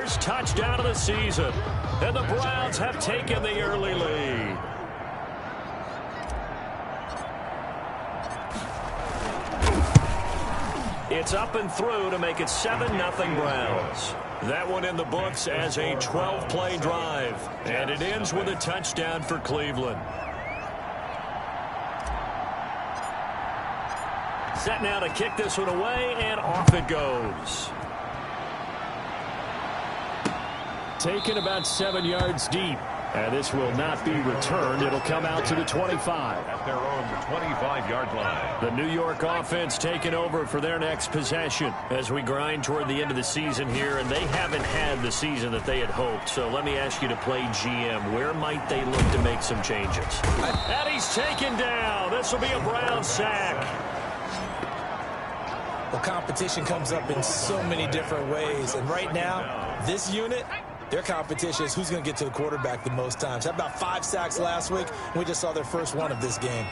first touchdown of the season. And the Browns have taken the early lead. It's up and through to make it 7-0 Browns. That one in the books as a 12-play drive. And it ends with a touchdown for Cleveland. Set now to kick this one away, and off it goes. Taken about 7 yards deep. And this will not be returned. It'll come out to the 25. At their own 25-yard line. The New York offense taking over for their next possession as we grind toward the end of the season here, and they haven't had the season that they had hoped. So let me ask you to play GM. Where might they look to make some changes? And he's taken down. This will be a Brown sack. Well, competition comes up in so many different ways, and right now, this unit, their competition is who's going to get to the quarterback the most times. Had about 5 sacks last week. We just saw their first one of this game.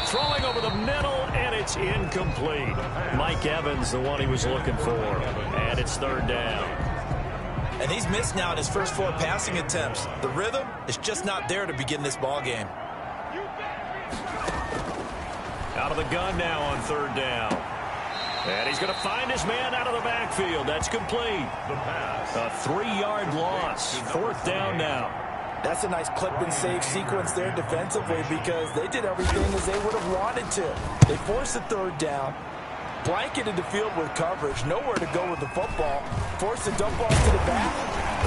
Throwing over the middle, and it's incomplete. Mike Evans, the one he was looking for. And it's 3rd down. And he's missed now in his first 4 passing attempts. The rhythm is just not there to begin this ball game. Out of the gun now on 3rd down. And he's going to find his man out of the backfield. That's complete. The pass. A 3-yard loss. 4th down now. That's a nice clip and save sequence there defensively because they did everything as they would have wanted to. They forced the 3rd down, blanketed the field with coverage, nowhere to go with the football, forced the dump off to the back,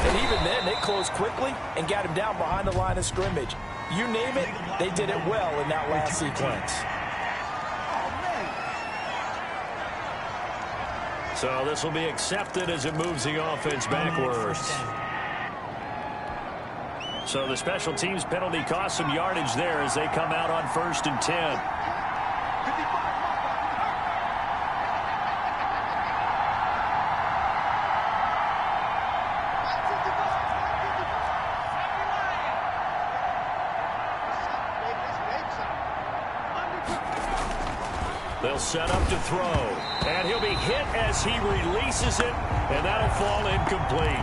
and even then they closed quickly and got him down behind the line of scrimmage. You name it, they did it well in that last sequence. So this will be accepted as it moves the offense backwards. So the special teams penalty cost some yardage there as they come out on 1st and 10. They'll set up to throw. And he'll be hit as he releases it, and that'll fall incomplete.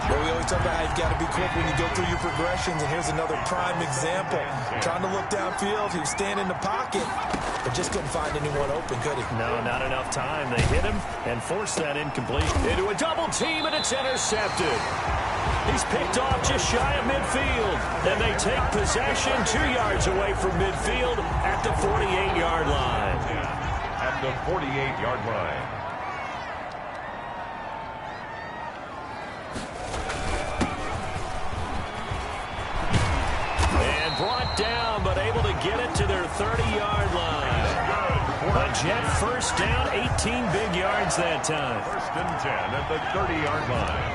Well, we always talk about how you've got to be quick when you go through your progressions, and here's another prime example. Trying to look downfield, he was standing in the pocket, but just couldn't find anyone open, could he? No, not enough time. They hit him and forced that incompletion. Into a double team, and it's intercepted. He's picked off just shy of midfield, and they take possession 2 yards away from midfield at the 48-yard line. At the 48-yard line. And brought down, but able to get it to their 30-yard line. A Jet first down, 18 big yards that time. 1st and 10 at the 30-yard line.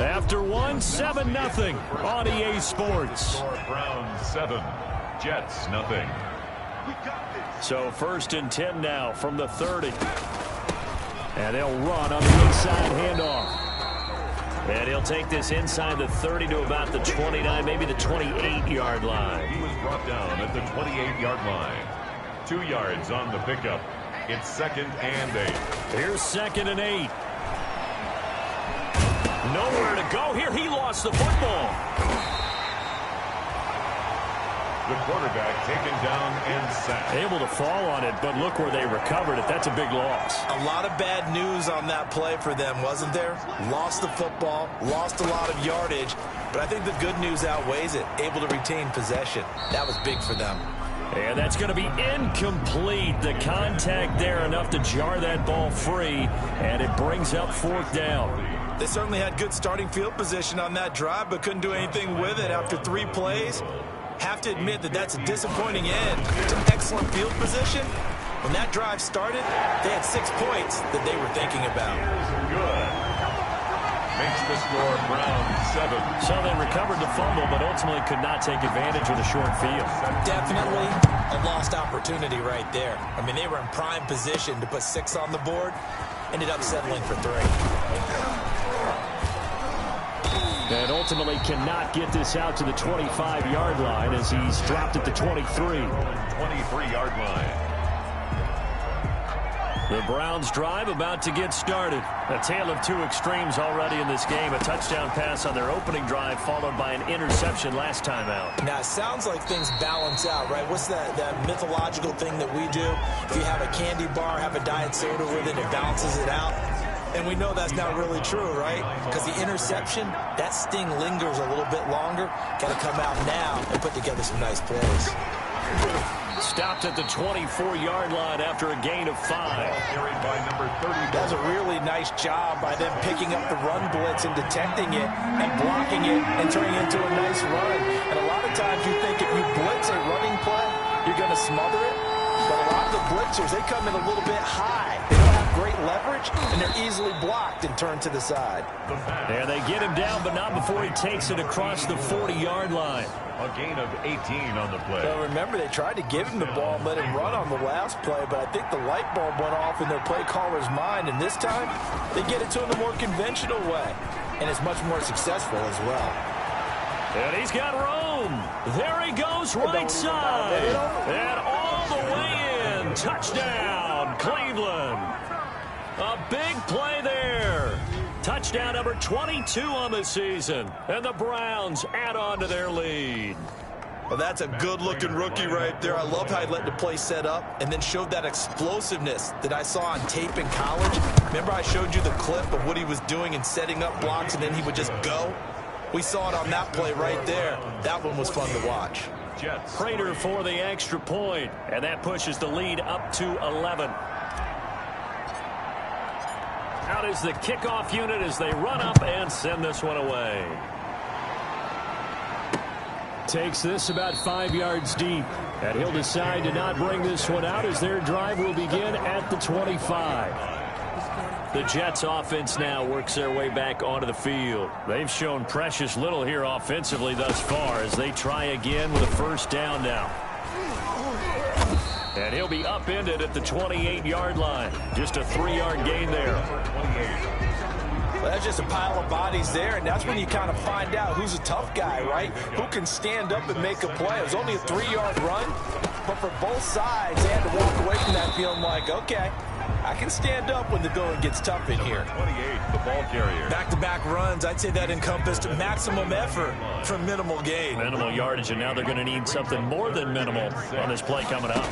After 7-0 on EA Sports. Browns 7, Jets nothing. So 1st and 10 now from the 30. And they'll run on the inside handoff. And he'll take this inside the 30 to about the 29, maybe the 28-yard line. He was brought down at the 28-yard line. 2 yards on the pickup. It's 2nd and 8. Here's 2nd and 8. Nowhere to go here. He lost the football. The quarterback taken down and sacked. Able to fall on it, but look where they recovered it. That's a big loss. A lot of bad news on that play for them, wasn't there? Lost the football, lost a lot of yardage, but I think the good news outweighs it. Able to retain possession. That was big for them. And that's going to be incomplete. The contact there enough to jar that ball free, and it brings up 4th down. They certainly had good starting field position on that drive, but couldn't do anything with it after 3 plays. Have to admit that that's a disappointing end to excellent field position. When that drive started, they had 6 points that they were thinking about. Good. Makes the score Browns 7. So they recovered the fumble, but ultimately could not take advantage of the short field. Definitely a lost opportunity right there. I mean, they were in prime position to put 6 on the board. Ended up settling for 3. And ultimately cannot get this out to the 25-yard line as he's dropped at the 23. 23-yard line. The Browns drive about to get started. A tale of two extremes already in this game. A touchdown pass on their opening drive followed by an interception last time out. Now, it sounds like things balance out, right? What's that mythological thing that we do? If you have a candy bar, have a diet soda with it, it balances it out. And we know that's not really true, right? Because the interception, that sting lingers a little bit longer. Got to come out now and put together some nice plays. Stopped at the 24-yard line after a gain of 5. Carried by number 30. That's a really nice job by them picking up the run blitz and detecting it and blocking it and turning it into a nice run. And a lot of times you think if you blitz a running play, you're going to smother it. But a lot of the blitzers, they come in a little bit high. They don't have great leverage, and they're easily blocked and turned to the side. And they get him down, but not before he takes it across the 40-yard line. A gain of 18 on the play. Well, remember, they tried to give him the ball and let him run on the last play, but I think the light bulb went off in their play caller's mind, and this time they get it to him the more conventional way, and it's much more successful as well. And he's got room. There he goes, right side. And all the way in. Touchdown, Cleveland. A big play there. Touchdown number 22 on the season. And the Browns add on to their lead. Well, that's a good-looking rookie right there. I love how he let the play set up and then showed that explosiveness that I saw on tape in college. Remember I showed you the clip of what he was doing and setting up blocks, and then he would just go? We saw it on that play right there. That one was fun to watch. Prater for the extra point, and that pushes the lead up to 11. Out is the kickoff unit as they run up and send this one away. Takes this about 5 yards deep, and he'll decide to not bring this one out as their drive will begin at the 25. The Jets offense now works their way back onto the field. They've shown precious little here offensively thus far as they try again with a first down now. And he'll be upended at the 28-yard line. Just a 3-yard gain there. Well, that's just a pile of bodies there, and that's when you kind of find out who's a tough guy, right? Who can stand up and make a play. It was only a 3-yard run, but for both sides, they had to walk away from that feeling like, okay, I can stand up when the going gets tough in here. 28, the ball carrier. Back-to-back runs, I'd say that encompassed maximum effort for minimal gain. Minimal yardage, and now they're going to need something more than minimal on this play coming up.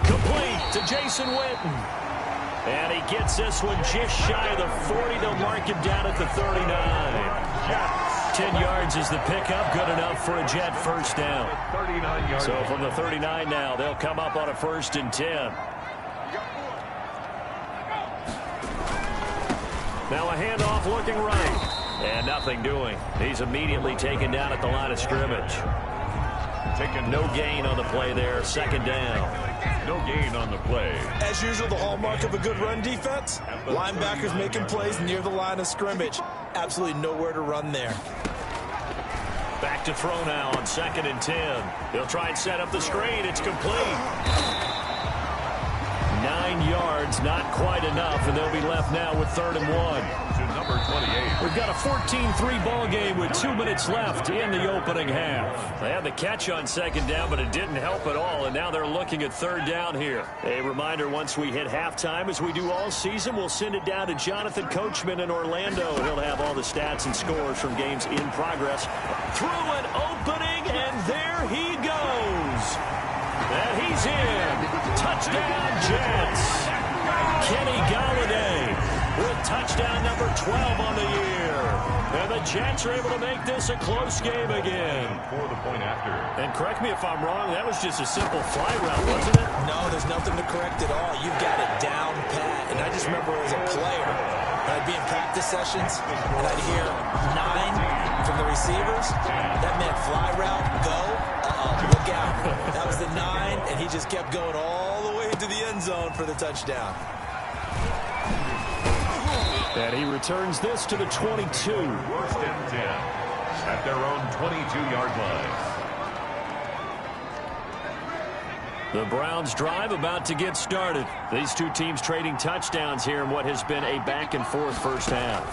Complete to Jason Witten. And he gets this one just shy of the 40. They'll mark him down at the 39. 10 yards is the pickup. Good enough for a Jet first down. 39 yards. So from the 39 now, they'll come up on a 1st and 10. Now a handoff looking right. And nothing doing. He's immediately taken down at the line of scrimmage. No gain on the play there. 2nd down. No gain on the play. As usual, the hallmark of a good run defense, linebackers making plays near the line of scrimmage. Absolutely nowhere to run there. Back to throw now on 2nd and 10. They'll try and set up the screen. It's complete. 9 yards, not quite enough, and they'll be left now with 3rd and 1. To number 28. We've got a 14-3 ball game with 2 minutes left in the opening half. They had the catch on 2nd down, but it didn't help at all, and now they're looking at 3rd down here. A reminder, once we hit halftime, as we do all season, we'll send it down to Jonathan Coachman in Orlando. He'll have all the stats and scores from games in progress. Through an opening, and there he goes. And he's in. Touchdown, Jets. Kenny Golladay with touchdown number 12 on the year. And the Jets are able to make this a close game again. For the point after. And correct me if I'm wrong, that was just a simple fly route, wasn't it? No, there's nothing to correct at all. You've got it down pat. And I just remember as a player, when I'd be in practice sessions, and I'd hear 9 from the receivers. That meant fly route, go. Look out. That was the 9, and he just kept going all the way to the end zone for the touchdown. And he returns this to the 22. 1st and 10 at their own 22-yard line. The Browns drive about to get started. These two teams trading touchdowns here in what has been a back-and-forth first half.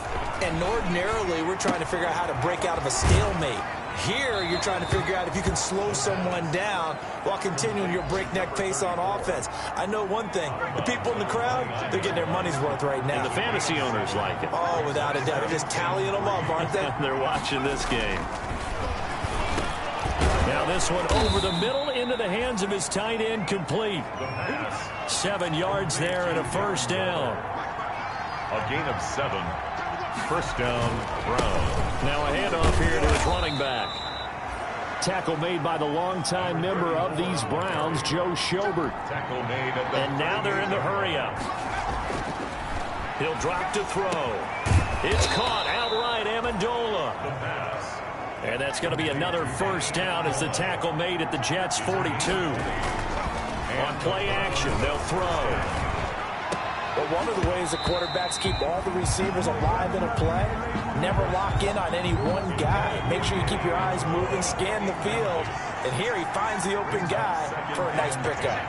And ordinarily, we're trying to figure out how to break out of a stalemate. Here, you're trying to figure out if you can slow someone down while continuing your breakneck pace on offense. I know one thing. The people in the crowd, they're getting their money's worth right now. And the fantasy owners like it. Oh, without a doubt. They're just tallying them up, aren't they? They're watching this game. Now this one over the middle into the hands of his tight end, complete. 7 yards there and a first down. A gain of 7. First down, Browns. Now a handoff here to his running back. Tackle made by the longtime member of these Browns, Joe Schobert. Tackle made at the And now they're in the hurry-up. He'll drop to throw. It's caught outright, Amendola. The pass. And that's going to be another first down as the tackle made at the Jets' 42. On play action, they'll throw. But one of the ways the quarterbacks keep all the receivers alive in a play, never lock in on any one guy. Make sure you keep your eyes moving, scan the field. And here he finds the open guy for a nice pickup.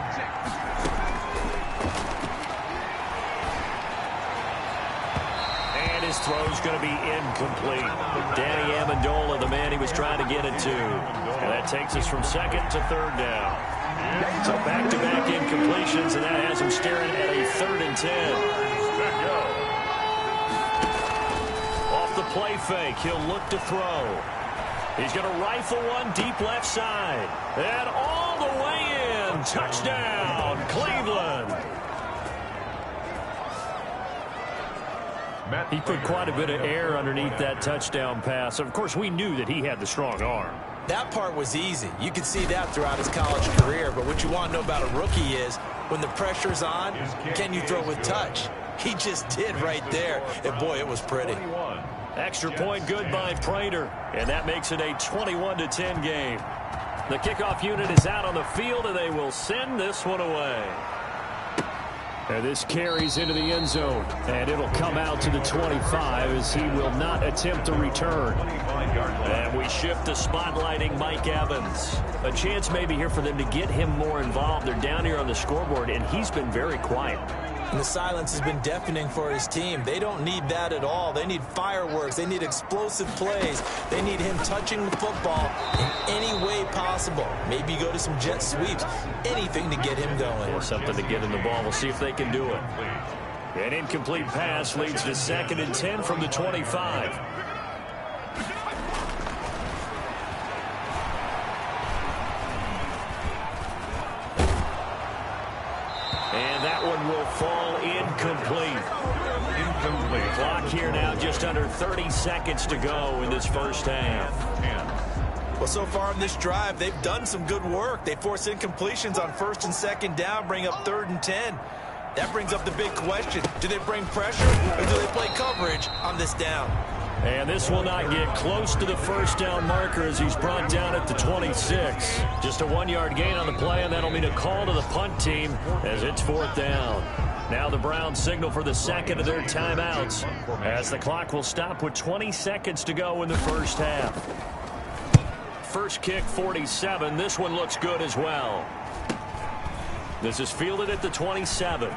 And his throw's going to be incomplete. Danny Amendola, the man he was trying to get it to. And that takes us from second to third down. So back-to-back incompletions, and that has him staring at a 3rd and 10. Off the play fake, he'll look to throw. He's going to rifle one deep left side. And all the way in. Touchdown, Cleveland. He put quite a bit of air underneath that touchdown pass. Of course, we knew that he had the strong arm. That part was easy. You could see that throughout his college career. But what you want to know about a rookie is when the pressure's on, can you throw with touch? He just did right there. And, boy, it was pretty. Extra point good by Prater. And that makes it a 21-10 game. The kickoff unit is out on the field, and they will send this one away. And this carries into the end zone, and it'll come out to the 25 as he will not attempt a return. And we shift to spotlighting Mike Evans. A chance maybe here for them to get him more involved. They're down here on the scoreboard, and he's been very quiet. And the silence has been deafening for his team. They don't need that at all. They need fireworks. They need explosive plays. They need him touching the football in any way possible. Maybe go to some jet sweeps. Anything to get him going. Yeah, something to get in the ball. We'll see if they can do it. An incomplete pass leads to 2nd and 10 from the 25. And that one will fall incomplete. Clock here now, just under 30 seconds to go in this first half. Well, so far in this drive, they've done some good work. They force incompletions on 1st and 2nd down, bring up 3rd and 10. That brings up the big question. Do they bring pressure or do they play coverage on this down? And this will not get close to the first down marker as he's brought down at the 26. Just a 1-yard gain on the play, and that'll mean a call to the punt team as it's 4th down. Now the Browns signal for the second of their timeouts as the clock will stop with 20 seconds to go in the first half. First kick, 47. This one looks good as well. This is fielded at the 27.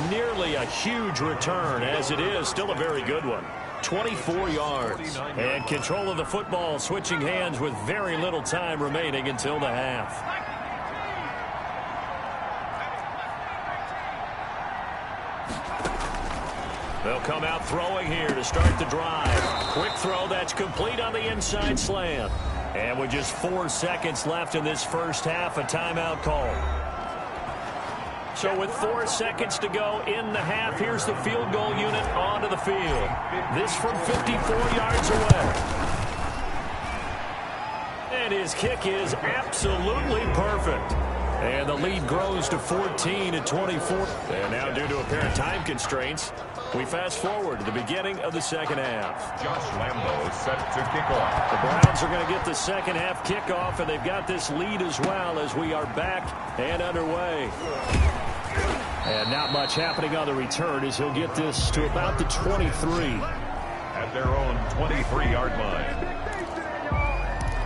Nearly a huge return, as it is still a very good one. 24 yards. And control of the football switching hands with very little time remaining until the half. They'll come out throwing here to start the drive. Quick throw that's complete on the inside slant. And with just 4 seconds left in this first half, a timeout call. So with 4 seconds to go in the half, here's the field goal unit onto the field. This from 54 yards away. And his kick is absolutely perfect. And the lead grows to 14-24. And now due to apparent time constraints, we fast forward to the beginning of the second half. Josh Lambo set to kick off. The Browns are going to get the second half kickoff, and they've got this lead as well as we are back and underway. And not much happening on the return as he'll get this to about the 23. At their own 23-yard line.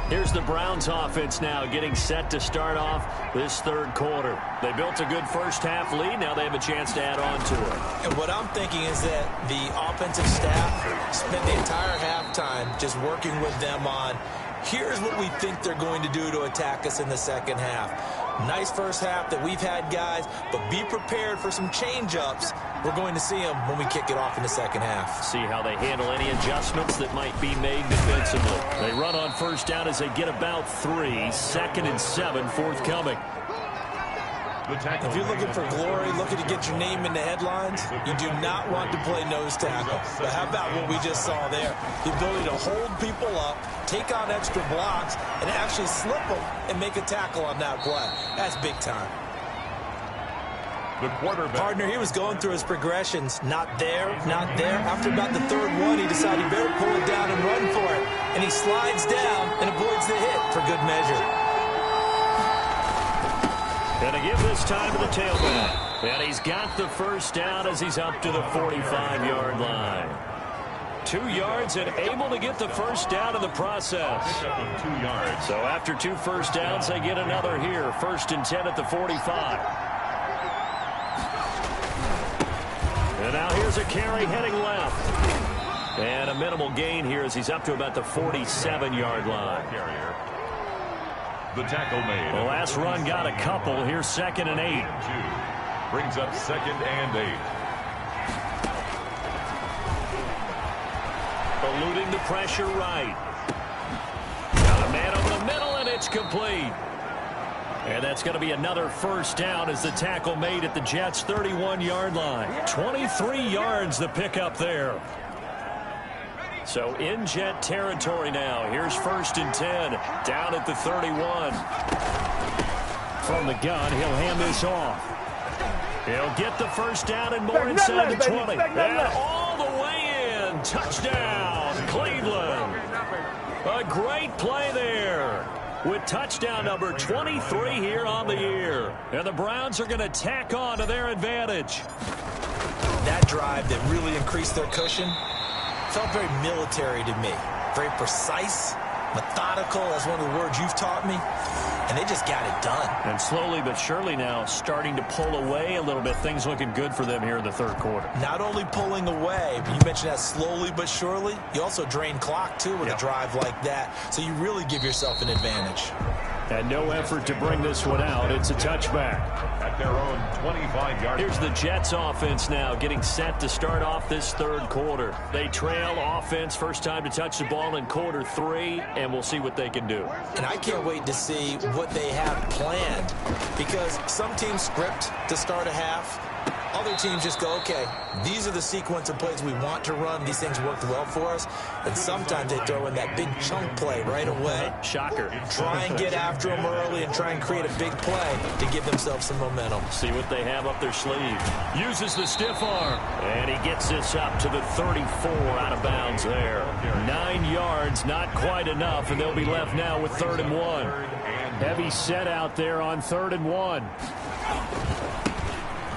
Here's the Browns offense now getting set to start off this third quarter. They built a good first half lead. Now they have a chance to add on to it. And what I'm thinking is that the offensive staff spent the entire halftime just working with them on, here's what we think they're going to do to attack us in the second half. Nice first half that we've had, guys, but be prepared for some change-ups. We're going to see them when we kick it off in the second half. See how they handle any adjustments that might be made defensively. They run on first down as they get about 3. 2nd and 7 forthcoming. If you're looking for glory, looking to get your name in the headlines, you do not want to play nose tackle. But how about what we just saw there? The ability to hold people up, take on extra blocks, and actually slip them and make a tackle on that play. That's big time. The quarterback. Partner, he was going through his progressions. Not there, not there. After about the third one, he decided he better pull it down and run for it. And he slides down and avoids the hit for good measure. Going to give this time to the tailback. And he's got the first down as he's up to the 45-yard line. 2 yards and able to get the first down in the process. 2 yards. So after 2 first downs, they get another here. 1st and 10 at the 45. And now here's a carry heading left. And a minimal gain here as he's up to about the 47-yard line. Carrier. The tackle made. The last run got a couple. Here's 2nd and 8. 2. Brings up 2nd and 8. Eluding the pressure right. Got a man over the middle, and it's complete. And that's going to be another first down as the tackle made at the Jets' 31-yard line. 23 yards the pickup there. So in Jet territory now. Here's 1st and 10. Down at the 31. From the gun, he'll hand this off. He'll get the first down and more inside the 20. And all the way in. Touchdown, Cleveland. A great play there. With touchdown number 23 here on the year. And the Browns are going to tack on to their advantage. That drive that really increased their cushion felt very military to me. Very precise, methodical, that's one of the words you've taught me. And they just got it done. And slowly but surely now starting to pull away a little bit. Things looking good for them here in the third quarter. Not only pulling away, but you mentioned that slowly but surely. You also drain clock, too, with a drive like that. So you really give yourself an advantage. And no effort to bring this one out. It's a touchback. At their own 25-yard. Here's the Jets offense now getting set to start off this third quarter. They trail offense, first time to touch the ball in quarter 3, and we'll see what they can do. And I can't wait to see what they have planned, because some teams script to start a half. Other teams just go, okay, these are the sequence of plays we want to run. These things worked well for us. And sometimes they throw in that big chunk play right away. Shocker. Try and get after them early and try and create a big play to give themselves some momentum. See what they have up their sleeve. Uses the stiff arm. And he gets this up to the 34 out of bounds there. 9 yards, not quite enough, and they'll be left now with 3rd and 1. Heavy set out there on 3rd and 1.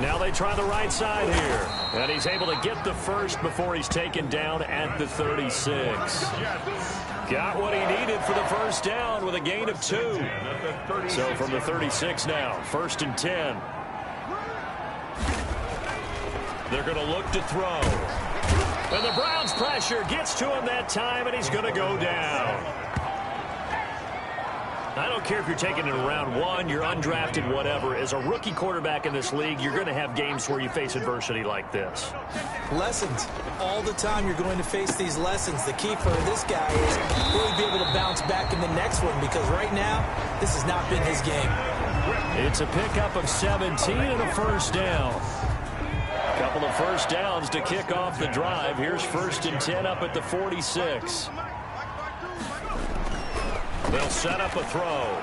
Now they try the right side here. And he's able to get the first before he's taken down at the 36. Got what he needed for the first down with a gain of 2. So from the 36 now, 1st and 10. They're going to look to throw. And the Browns pressure gets to him that time, and he's going to go down. I don't care if you're taking it in round 1, you're undrafted, whatever. As a rookie quarterback in this league, you're going to have games where you face adversity like this. Lessons. All the time you're going to face these lessons. The key for this guy is really be able to bounce back in the next one, because right now, this has not been his game. It's a pickup of 17 and a first down. A couple of first downs to kick off the drive. Here's 1st and 10 up at the 46. They'll set up a throw.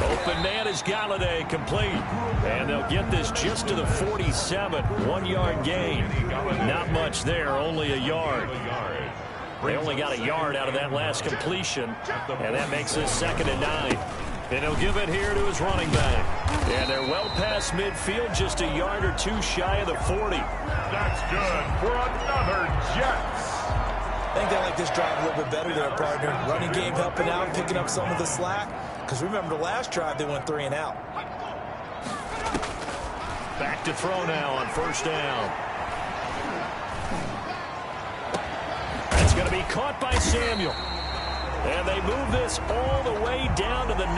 Open man is Galladay, complete. And they'll get this just to the 47. 1-yard gain. Not much there, only a yard. They only got a yard out of that last completion. And that makes this 2nd and 9. And he'll give it here to his running back. And they're well past midfield, just a yard or 2 shy of the 40. That's good for another Jets. I think they like this drive a little bit better there, partner. Running game helping out, picking up some of the slack. Because remember, the last drive, they went 3 and out. Back to throw now on first down. That's going to be caught by Samuel. And they move this all the way down to the 9.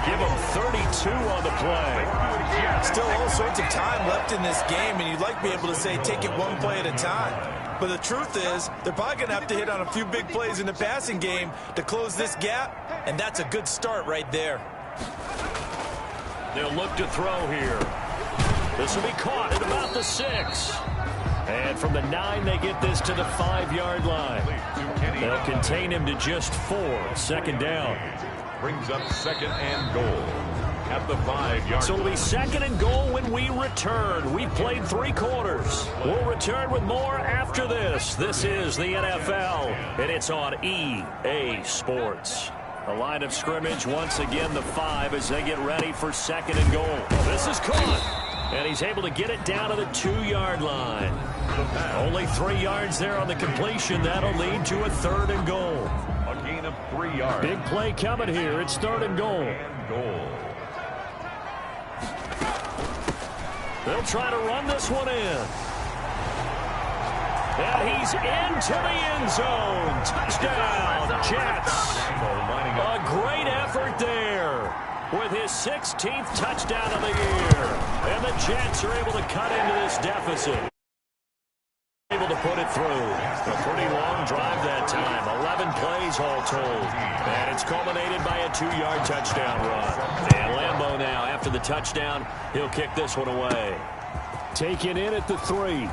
Give them 32 on the play. Still all sorts of time left in this game, and you'd like to be able to say take it one play at a time. But the truth is, they're probably going to have to hit on a few big plays in the passing game to close this gap, and that's a good start right there. They'll look to throw here. This will be caught at about the 6. And from the 9, they get this to the 5-yard line. They'll contain him to just 4. Second down. Brings up second and goal at the 5-yard. So it'll be second and goal when we return. We've played 3 quarters. We'll return with more after this. This is the NFL, and it's on EA Sports. The line of scrimmage, once again, the 5 as they get ready for second and goal. This is caught. And he's able to get it down to the 2-yard line. Only 3 yards there on the completion. That'll lead to a 3rd and goal. A gain of 3 yards. Big play coming here. It's 3rd and goal. They'll try to run this one in. And he's into the end zone. Touchdown, Jets. A great effort there with his 16th touchdown of the year. And the Jets are able to cut into this deficit. Able to put it through. A pretty long drive that time. 11 plays all told. And it's culminated by a 2-yard touchdown run. And Lambeau now, after the touchdown, he'll kick this one away. Taken in at the 3.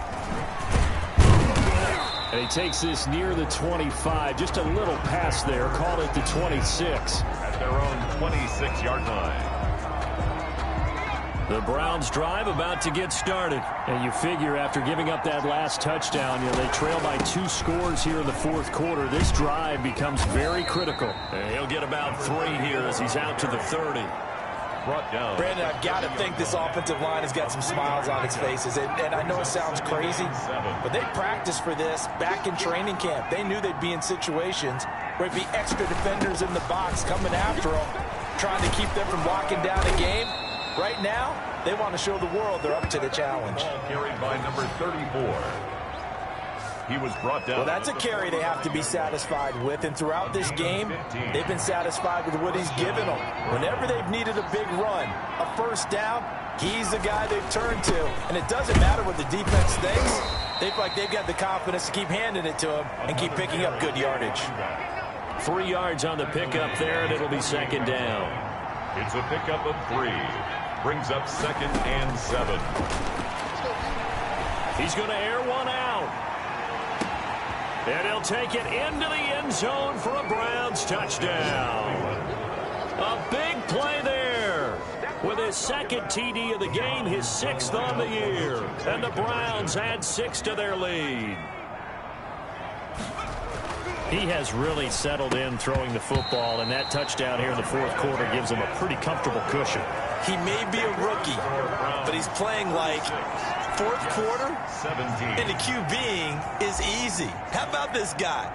And he takes this near the 25. Just a little pass there. Called it the 26. At their own 26-yard line. The Browns drive about to get started. And you figure after giving up that last touchdown, they trail by 2 scores here in the 4th quarter. This drive becomes very critical. And he'll get about 3 here as he's out to the 30. Brought down. Brandon, I've got to think this offensive line has got some smiles on its faces. And I know it sounds crazy, but they practiced for this back in training camp. They knew they'd be in situations where it'd be extra defenders in the box coming after them, trying to keep them from walking down a game. Right now, they want to show the world they're up to the challenge. Ball carried by number 34. He was brought down. Well, that's a carry they have to be satisfied with. And throughout this game, they've been satisfied with what he's given them. Whenever they've needed a big run, a first down, he's the guy they've turned to. And it doesn't matter what the defense thinks. They feel like they've got the confidence to keep handing it to him and keep picking up good yardage. 3 yards on the pickup there, and it'll be second down. It's a pickup of 3. Brings up second and 7. He's going to air one out. And he'll take it into the end zone for a Browns touchdown. A big play there. With his 2nd TD of the game, his 6th on the year. And the Browns add 6 to their lead. He has really settled in throwing the football, and that touchdown here in the 4th quarter gives him a pretty comfortable cushion. He may be a rookie, but he's playing like 4th quarter, 17. and the QBing is easy. How about this guy?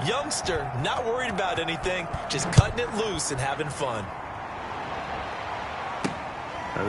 Youngster, not worried about anything, just cutting it loose and having fun.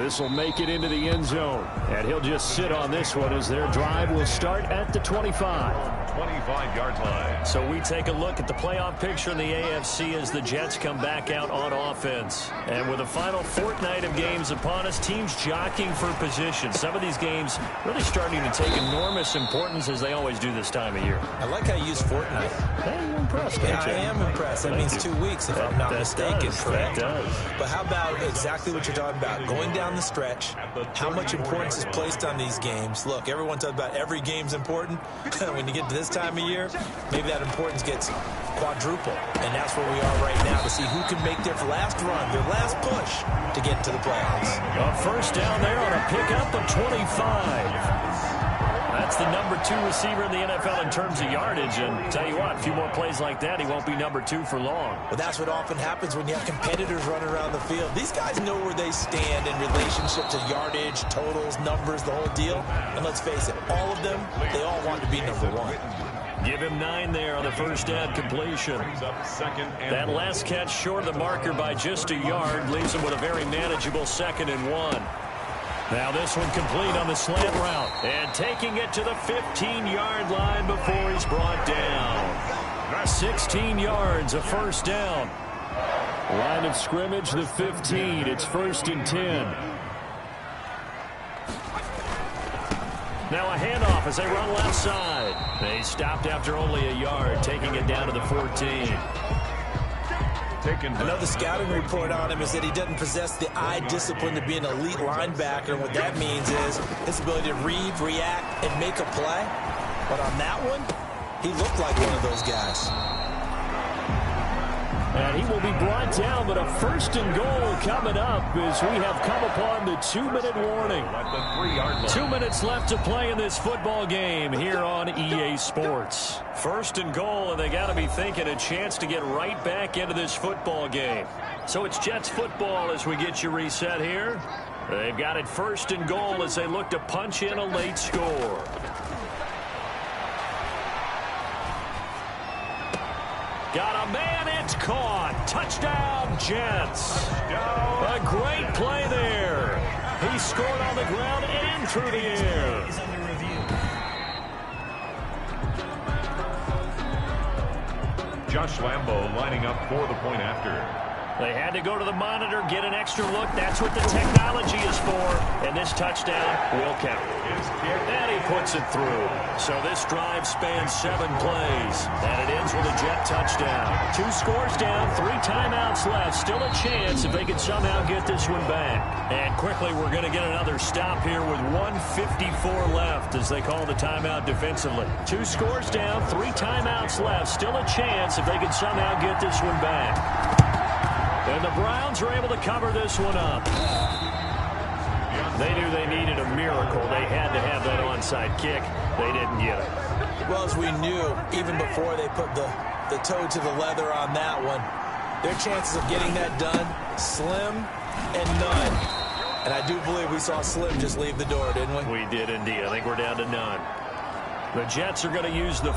This will make it into the end zone, and he'll just sit on this one as their drive will start at the 25. 25-yard line. So we take a look at the playoff picture in the AFC as the Jets come back out on offense. And with the final fortnight of games upon us, teams jockeying for position. Some of these games really starting to take enormous importance as they always do this time of year. I like how you use fortnight. Hey, you're impressed, Yeah, I am impressed. That means 2 weeks, if I'm not mistaken, correct? That does. But how about exactly what you're talking about? Going down the stretch, how much importance is placed on these games. Look, everyone talks about every game's important. When you get to this time of year, maybe that importance gets quadruple. And that's where we are right now to see who can make their last run, their last push to get into the playoffs. A first down there on a pickup of 25. That's the number 2 receiver in the NFL in terms of yardage. And tell you what, a few more plays like that, he won't be number 2 for long. But that's what often happens when you have competitors running around the field. These guys know where they stand in relationship to yardage, totals, numbers, the whole deal. And let's face it, all of them, they all want to be number 1. Give him 9 there on the first down completion. Brings up second and That last catch short of the marker by just a yard leaves him with a very manageable 2nd and 1. Now this one complete on the slant route. And taking it to the 15-yard line before he's brought down. 16 yards, a first down. Line of scrimmage, the 15. It's 1st and 10. Now a handoff as they run left side. They stopped after only a yard, taking it down to the 14. Another scouting report on him is that he doesn't possess the eye discipline to be an elite linebacker. And what that means is his ability to read, react, and make a play. But on that one, he looked like one of those guys. And he will be brought down, but a 1st and goal coming up as we have come upon the 2-minute warning. 2 minutes left to play in this football game here on EA Sports. 1st and goal, and they got to be thinking a chance to get right back into this football game. So it's Jets football as we get you reset here. They've got it 1st and goal as they look to punch in a late score. Got a man, it's caught. Touchdown, Jets. A great play there. He scored on the ground and through the air. Josh Lambo lining up for the point after. They had to go to the monitor, get an extra look. That's what the technology is for. And this touchdown will count. And he puts it through. So this drive spans 7 plays. And it ends with a Jet touchdown. 2 scores down, 3 timeouts left. Still a chance if they can somehow get this one back. And quickly we're going to get another stop here with 1:54 left as they call the timeout defensively. 2 scores down, 3 timeouts left. Still a chance if they can somehow get this one back. And the Browns are able to cover this one up. They knew they needed a miracle. They had to have that onside kick. They didn't get it. Well, as we knew, even before they put the toe to the leather on that one, their chances of getting that done, slim and none. And I do believe we saw Slim just leave the door, didn't we? We did indeed. I think we're down to none. The Jets are going to use the